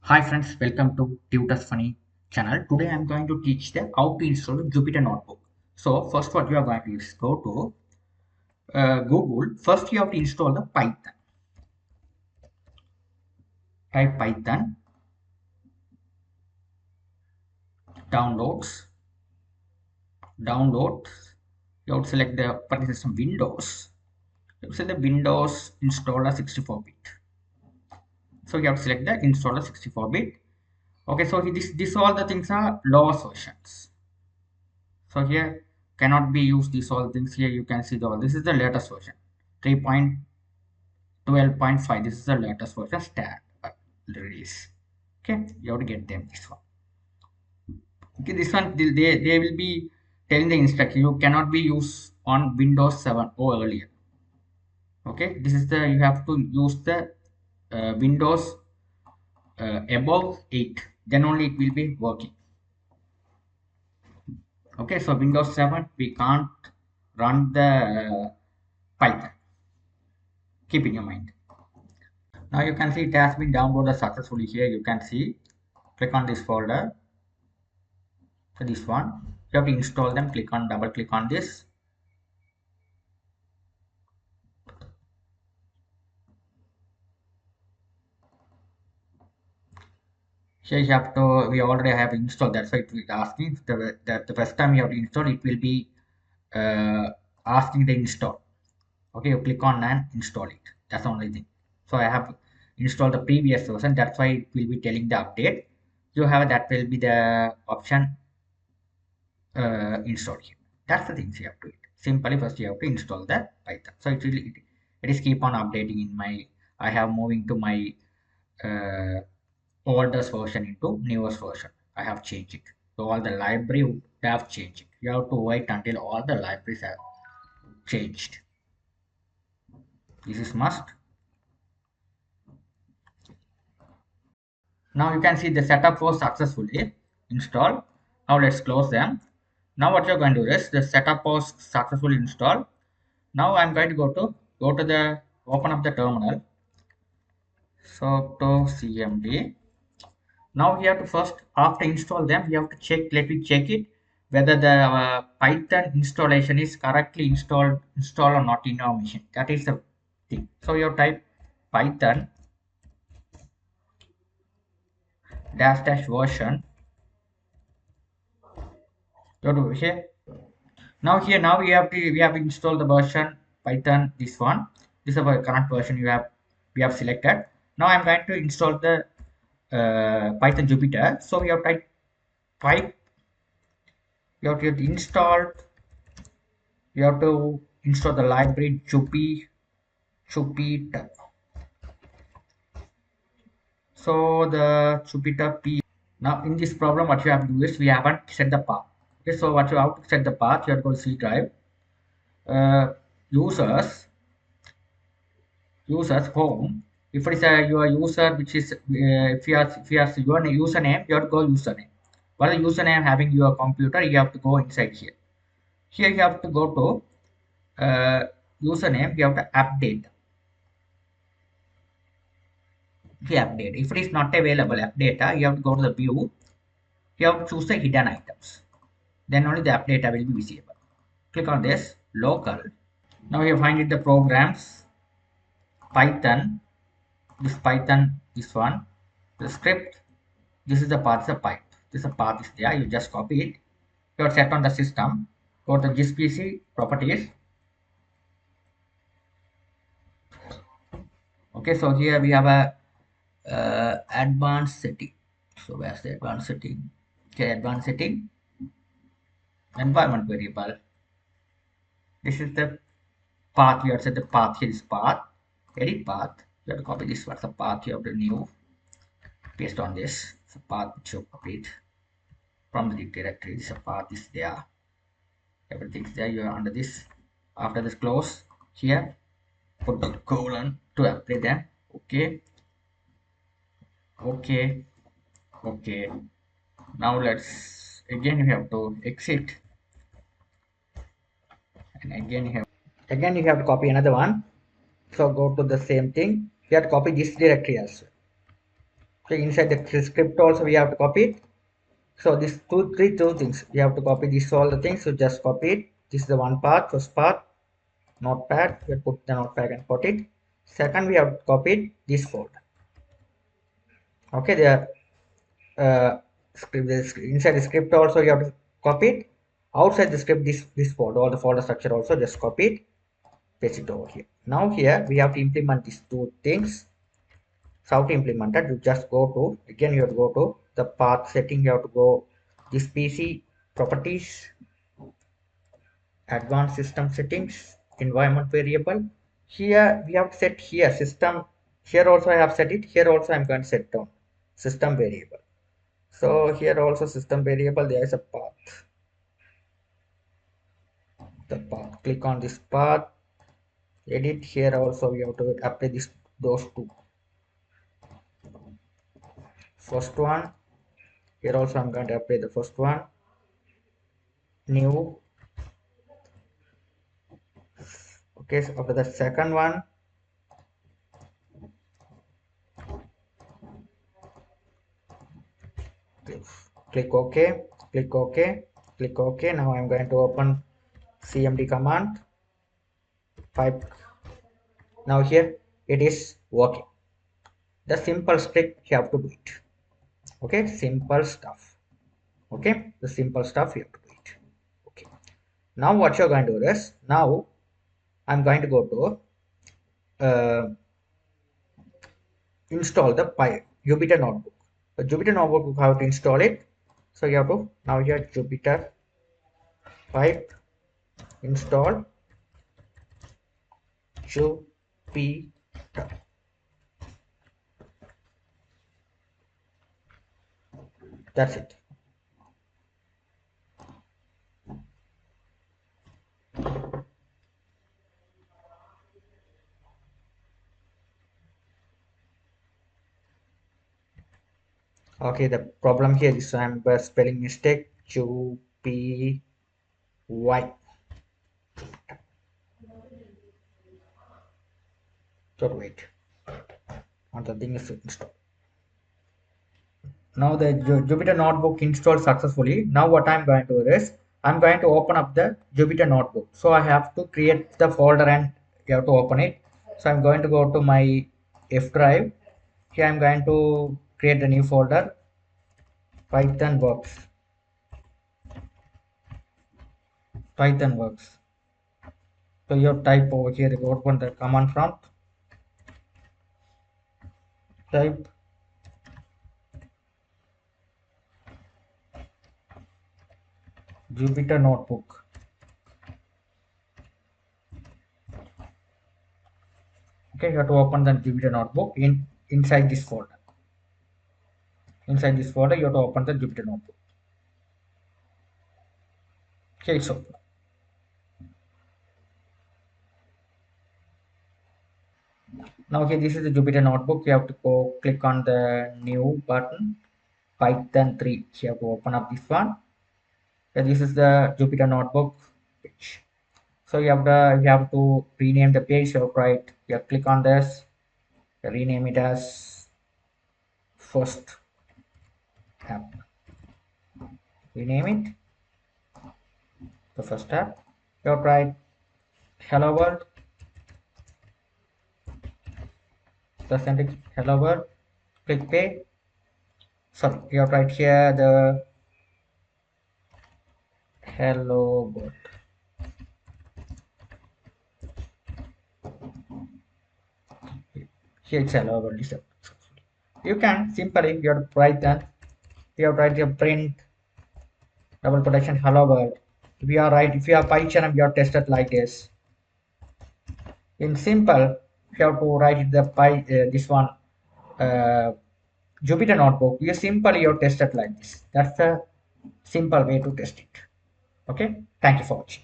Hi friends, welcome to Tutor's Funny channel. Today I am going to teach them how to install Jupyter Notebook. So first what you are going to do is go to Google. First you have to install the Python. Type Python, downloads, downloads. You have to select the operating system Windows. You have to select the Windows installer 64-bit. So you have to select the installer 64-bit. Okay, so this all the things are lowest versions. So here cannot be used these all things. Here you can see this is the latest version 3.12.5. This is the latest version standard release. Okay, you have to get them this one. Okay, this one they will be telling the instruction you cannot be used on Windows 7 or earlier. Okay, this is the you have to use the Windows above 8, then only it will be working. Okay, so Windows 7 we can't run the Python. Keep in your mind. Now you can see it has been downloaded successfully. Here you can see, click on this folder. So this one you have to install them. Double click on this. Here you have to, we already have installed, that's why it will asking the first time you have to install, it will be asking the install. Okay, you click on and install it. That's the only thing. So I have installed the previous version, that's why it will be telling the update. You have that will be the option install here. That's the things you have to do. Simply first you have to install the Python. So it is keep on updating in my, I have moving to my oldest version into newest version. I have changed it. So all the library would have changed it. You have to wait until all the libraries have changed. This is must. Now you can see the setup was successfully installed. Now let's close them. Now what you're going to do is the setup was successfully installed. Now I'm going to go to the open up the terminal. So to CMD. Now you have to first, after install them, you have to check. Let me check it whether the Python installation is correctly installed or not in your machine. That is the thing. So you type Python dash version. Go to here. Now we have installed the version Python this one. This is our current version we have selected. Now I'm going to install the Python Jupyter. So we have type pipe. You have to install. You have to install the library Jupyter. So the Jupyter P. Now in this problem, what you have to do is we haven't set the path. Okay, so what you have to set the path. You have to go to C drive. Users home. If it is your user, which is if you have your username, you have to go username. What is the username having your computer? You have to go inside here. Here you have to go to username. You have to update. Update. If it is not available app data, you have to go to the view. You have to choose the hidden items. Then only the app data will be visible. Click on this local. Now you find it the programs Python. This one, the script. This is the path, the pipe. This is the path is there. You just copy it. You are set on the system. Go to GSPC properties. Okay, so here we have a advanced setting. So where's the advanced setting? Okay, advanced setting. Environment variable. This is the path. You have to set the path. Here is path. Edit path. You have to copy this. What's the path? You have to new. Paste on this. It's a path which you copy it from the directory. This path is there. Everything's there. You are under this. After this, close here. Put the colon to apply them. Okay. Okay. Okay. Now let's again. You have to exit. And again you have to copy another one. So go to the same thing. You have to copy this directory as well. So inside the script also we have to copy it. So these two things we have to copy. These all the things. So just copy it. This is the one part, first part. Notepad. We put the notepad and put it. Second, we have copied this folder. Okay, the inside the script also you have to copy it. Outside the script, this folder, all the folder structure also just copy it, paste it over here. Now here we have to implement these two things. So how to implement that? You just go to, again you have to go to the path setting. You have to go this PC properties, advanced system settings, environment variable. Here we have set here system. Here also I have set it. Here also I'm going to set down system variable. So here also system variable, there is a path. The path. Click on this path. Edit. Here also we have to apply those two. First one. Here also I'm going to apply the first one. New. Okay. So after the second one, click OK. Click OK. Click OK. Now I'm going to open CMD command. Pipe. Now here it is working. The simple script you have to do it. Okay, simple stuff. Okay, the simple stuff you have to do it. Okay, now what you're going to do is, now I'm going to go to install the Jupyter Notebook. The Jupyter Notebook, you have to install it. So you have to, now here Jupyter pipe install Jupyter. That's it. Okay, the problem here is I'm spelling mistake. Jupy. So wait, and the thing is installed. Now the Jupyter Notebook installed successfully. Now what I'm going to do is, I'm going to open up the Jupyter Notebook. So I have to create the folder and you have to open it. So I'm going to go to my F drive. Here I'm going to create the new folder, Python works. Python works. So you type over here, you open the command prompt. Type Jupyter Notebook. Okay, you have to open the Jupyter Notebook inside this folder. Inside this folder, you have to open the Jupyter Notebook. Okay, it's open. Now here, this is the Jupyter Notebook. You have to go click on the new button, Python 3. You have to open up this one. So this is the Jupyter Notebook page. So you have to rename the page. So right, you click on this, rename it as first app. Rename it the first app. You have to write hello world. The syntax hello world. Click pay. Sorry, you have to write here the hello world. Here it's hello world. You can simply you have to write that. You have to write your print double quotation hello world. If you are right, if you have Python, you are tested like this. In simple, you have to write the this one Jupyter Notebook. You simply you test it like this. That's the simple way to test it. Okay. Thank you for watching.